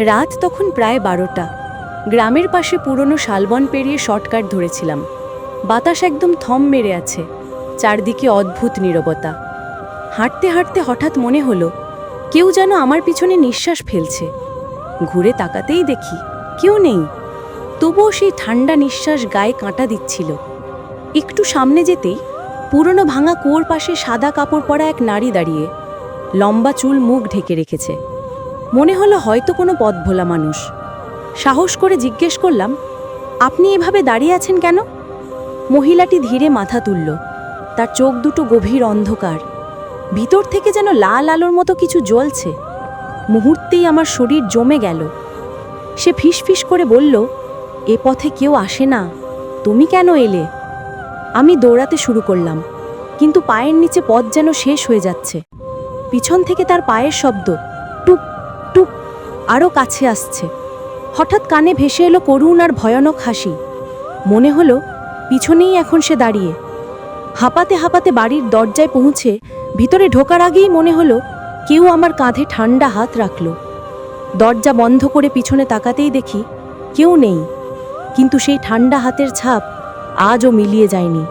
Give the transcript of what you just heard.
রাত তখন প্রায় 12টা। গ্রামের পাশে পুরনো শালবন পেরিয়ে শর্টকাট ধরেছিলাম। বাতাস একদম থম মেরে আছে, চারদিকে অদ্ভুত নীরবতা। হাঁটতে হাঁটতে হঠাৎ মনে হলো কেউ যেন আমার পিছনে নিঃশ্বাস ফেলছে। ঘুরে তাকাতেই দেখি কেউ নেই, তবুও সেই ঠান্ডা নিঃশ্বাস গায়ে কাঁটা দিচ্ছিল। একটু সামনে যেতেই পুরনো ভাঙা কুয়োর পাশে সাদা কাপড় পরা এক নারী দাঁড়িয়ে, লম্বা চুল, মুখ ঢেকে রেখেছে। মনে হলো হয়তো কোনো পথভোলা মানুষ। সাহস করে জিজ্ঞেস করলাম, আপনি এভাবে দাঁড়িয়ে আছেন কেন? মহিলাটি ধীরে মাথা তুলল। তার চোখ দুটো গভীর অন্ধকার, ভিতর থেকে যেন লাল আলোর মতো কিছু জ্বলছে। মুহূর্তেই আমার শরীর জমে গেল। সে ফিসফিস করে বলল, এ পথে কেউ আসে না, তুমি কেন এলে? আমি দৌড়াতে শুরু করলাম, কিন্তু পায়ের নিচে পথ যেন শেষ হয়ে যাচ্ছে। পিছন থেকে তার পায়ের শব্দ, টুপ টুপ, আরও কাছে আসছে। হঠাৎ কানে ভেসে এলো করুণ আর ভয়ানক হাসি। মনে হলো পিছনেই এখন সে দাঁড়িয়ে। হাঁপাতে হাঁপাতে বাড়ির দরজায় পৌঁছে ভিতরে ঢোকার আগেই মনে হলো কেউ আমার কাঁধে ঠান্ডা হাত রাখল। দরজা বন্ধ করে পিছনে তাকাতেই দেখি কেউ নেই, কিন্তু সেই ঠান্ডা হাতের ছাপ আজও মিলিয়ে যায়নি।